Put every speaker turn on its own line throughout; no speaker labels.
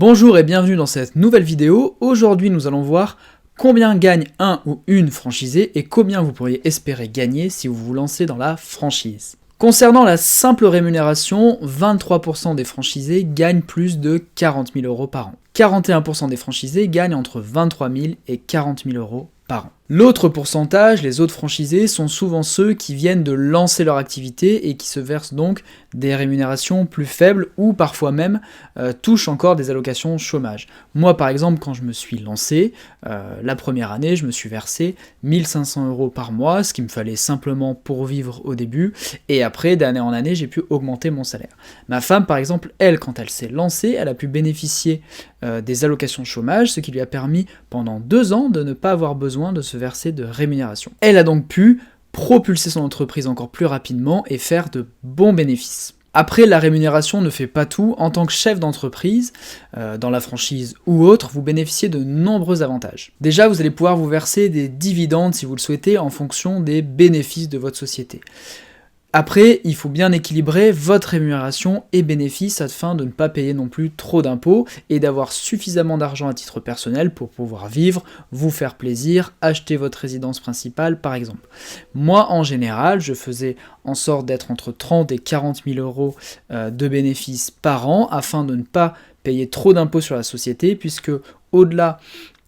Bonjour et bienvenue dans cette nouvelle vidéo. Aujourd'hui nous allons voir combien gagne un ou une franchisé et combien vous pourriez espérer gagner si vous vous lancez dans la franchise. Concernant la simple rémunération, 23% des franchisés gagnent plus de 40 000 euros par an. 41% des franchisés gagnent entre 23 000 et 40 000 euros par an. L'autre pourcentage, les autres franchisés, sont souvent ceux qui viennent de lancer leur activité et qui se versent donc des rémunérations plus faibles ou parfois même touchent encore des allocations chômage. Moi par exemple, quand je me suis lancé, la première année, je me suis versé 1500 euros par mois, ce qu'il me fallait simplement pour vivre au début, et après, d'année en année, j'ai pu augmenter mon salaire. Ma femme par exemple, elle, quand elle s'est lancée, elle a pu bénéficier des allocations chômage, ce qui lui a permis pendant 2 ans de ne pas avoir besoin de se verser de rémunération. Elle a donc pu propulser son entreprise encore plus rapidement et faire de bons bénéfices. Après, la rémunération ne fait pas tout. En tant que chef d'entreprise, dans la franchise ou autre, vous bénéficiez de nombreux avantages. Déjà, vous allez pouvoir vous verser des dividendes si vous le souhaitez en fonction des bénéfices de votre société. Après, il faut bien équilibrer votre rémunération et bénéfices afin de ne pas payer non plus trop d'impôts et d'avoir suffisamment d'argent à titre personnel pour pouvoir vivre, vous faire plaisir, acheter votre résidence principale par exemple. Moi, en général, je faisais en sorte d'être entre 30 et 40 000 euros de bénéfices par an afin de ne pas payer trop d'impôts sur la société puisque au-delà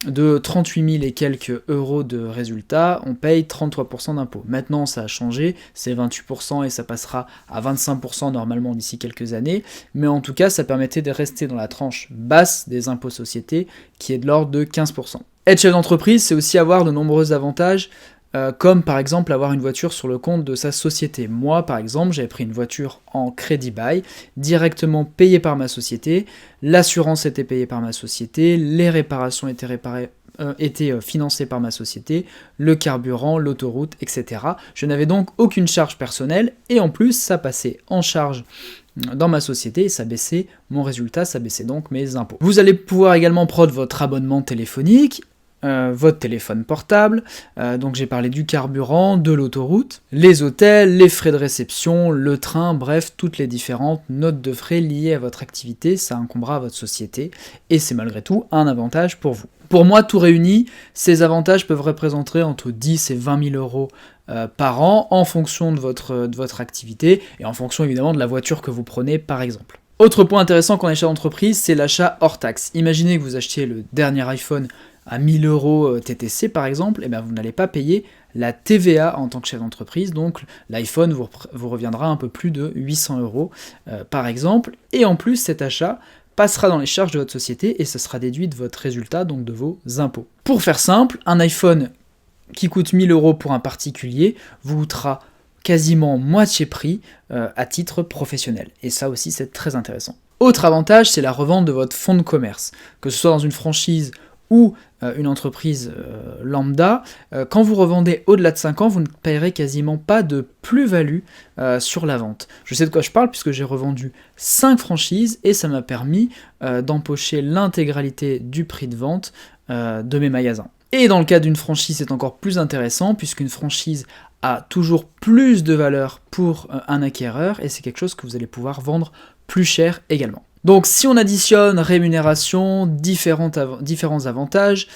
de 38 000 et quelques euros de résultats, on paye 33% d'impôts. Maintenant, ça a changé, c'est 28% et ça passera à 25% normalement d'ici quelques années, mais en tout cas, ça permettait de rester dans la tranche basse des impôts sociétés, qui est de l'ordre de 15%. Être chef d'entreprise, c'est aussi avoir de nombreux avantages, comme par exemple avoir une voiture sur le compte de sa société. Moi, par exemple, j'avais pris une voiture en crédit bail, directement payée par ma société, l'assurance était payée par ma société, les réparations étaient financées par ma société, le carburant, l'autoroute, etc. Je n'avais donc aucune charge personnelle, et en plus, ça passait en charge dans ma société, et ça baissait mon résultat, ça baissait donc mes impôts. Vous allez pouvoir également prendre votre abonnement téléphonique, votre téléphone portable, donc j'ai parlé du carburant, de l'autoroute, les hôtels, les frais de réception, le train, bref, toutes les différentes notes de frais liées à votre activité, ça incombera à votre société, et c'est malgré tout un avantage pour vous. Pour moi, tout réuni, ces avantages peuvent représenter entre 10 et 20 000 euros par an, en fonction de votre activité, et en fonction évidemment de la voiture que vous prenez par exemple. Autre point intéressant quand on est chef d'entreprise, c'est l'achat hors taxe. Imaginez que vous achetiez le dernier iPhone à 1000 euros TTC par exemple, et bien vous n'allez pas payer la TVA en tant que chef d'entreprise, donc l'iPhone vous reviendra un peu plus de 800 euros par exemple, et en plus cet achat passera dans les charges de votre société et ça sera déduit de votre résultat, donc de vos impôts. Pour faire simple, un iPhone qui coûte 1000 euros pour un particulier vous coûtera quasiment moitié prix à titre professionnel, et ça aussi c'est très intéressant. Autre avantage, c'est la revente de votre fonds de commerce, que ce soit dans une franchise ou une entreprise lambda, quand vous revendez au-delà de 5 ans, vous ne payerez quasiment pas de plus-value sur la vente. Je sais de quoi je parle puisque j'ai revendu 5 franchises et ça m'a permis d'empocher l'intégralité du prix de vente de mes magasins. Et dans le cas d'une franchise, c'est encore plus intéressant puisqu'une franchise a toujours plus de valeur pour un acquéreur et c'est quelque chose que vous allez pouvoir vendre plus cher également. Donc si on additionne rémunération, différents avantages,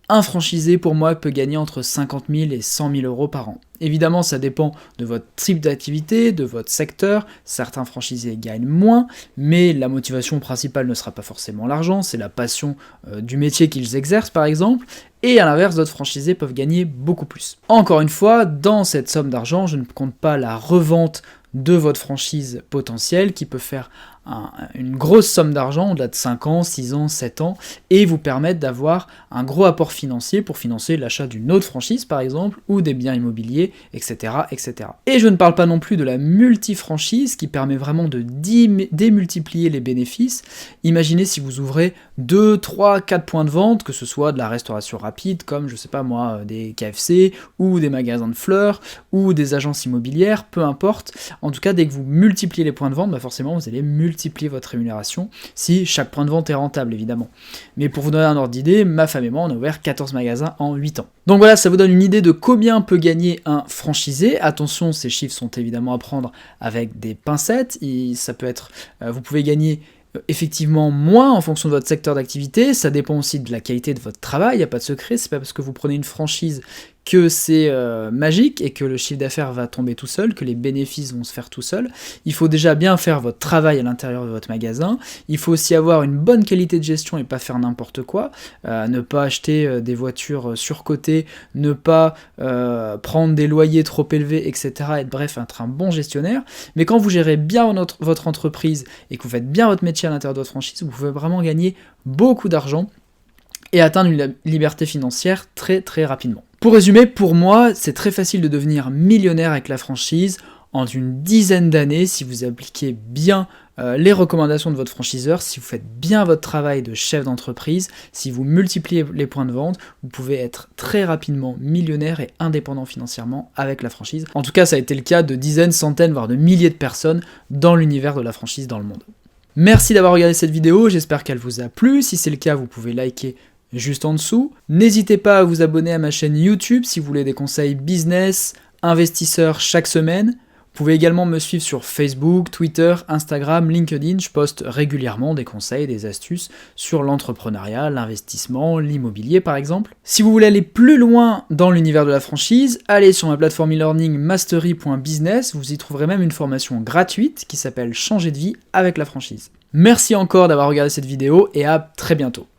un franchisé pour moi peut gagner entre 50 000 et 100 000 euros par an. Évidemment, ça dépend de votre type d'activité, de votre secteur. Certains franchisés gagnent moins, mais la motivation principale ne sera pas forcément l'argent, c'est la passion du métier qu'ils exercent par exemple. Et à l'inverse, d'autres franchisés peuvent gagner beaucoup plus. Encore une fois, dans cette somme d'argent, je ne compte pas la revente de votre franchise potentielle qui peut faire une grosse somme d'argent au-delà de 5 ans, 6 ans, 7 ans et vous permettre d'avoir un gros apport financier pour financer l'achat d'une autre franchise par exemple ou des biens immobiliers, etc., etc. Et je ne parle pas non plus de la multifranchise qui permet vraiment de démultiplier les bénéfices. Imaginez si vous ouvrez 2, 3, 4 points de vente, que ce soit de la restauration rapide comme, je sais pas moi, des KFC ou des magasins de fleurs ou des agences immobilières, peu importe. En tout cas, dès que vous multipliez les points de vente, bah forcément vous allez multiplier votre rémunération, si chaque point de vente est rentable évidemment. Mais pour vous donner un ordre d'idée, ma femme et moi on a ouvert 14 magasins en 8 ans. Donc voilà, ça vous donne une idée de combien peut gagner un franchisé. Attention, ces chiffres sont évidemment à prendre avec des pincettes, ça peut être, vous pouvez gagner effectivement moins en fonction de votre secteur d'activité, ça dépend aussi de la qualité de votre travail, il n'y a pas de secret, c'est pas parce que vous prenez une franchise que c'est magique et que le chiffre d'affaires va tomber tout seul, que les bénéfices vont se faire tout seuls. Il faut déjà bien faire votre travail à l'intérieur de votre magasin, il faut aussi avoir une bonne qualité de gestion et pas faire n'importe quoi, ne pas acheter des voitures surcotées, ne pas prendre des loyers trop élevés, etc. Et bref, être un bon gestionnaire. Mais quand vous gérez bien votre entreprise et que vous faites bien votre métier à l'intérieur de votre franchise, vous pouvez vraiment gagner beaucoup d'argent et atteindre une liberté financière très très rapidement. Pour résumer, pour moi, c'est très facile de devenir millionnaire avec la franchise en une dizaine d'années si vous appliquez bien les recommandations de votre franchiseur, si vous faites bien votre travail de chef d'entreprise, si vous multipliez les points de vente, vous pouvez être très rapidement millionnaire et indépendant financièrement avec la franchise. En tout cas, ça a été le cas de dizaines, centaines, voire de milliers de personnes dans l'univers de la franchise dans le monde. Merci d'avoir regardé cette vidéo, j'espère qu'elle vous a plu. Si c'est le cas, vous pouvez liker juste en dessous. N'hésitez pas à vous abonner à ma chaîne YouTube si vous voulez des conseils business, investisseurs chaque semaine. Vous pouvez également me suivre sur Facebook, Twitter, Instagram, LinkedIn. Je poste régulièrement des conseils, des astuces sur l'entrepreneuriat, l'investissement, l'immobilier par exemple. Si vous voulez aller plus loin dans l'univers de la franchise, allez sur ma plateforme e-learning mastery.business. Vous y trouverez même une formation gratuite qui s'appelle Changer de vie avec la franchise. Merci encore d'avoir regardé cette vidéo et à très bientôt.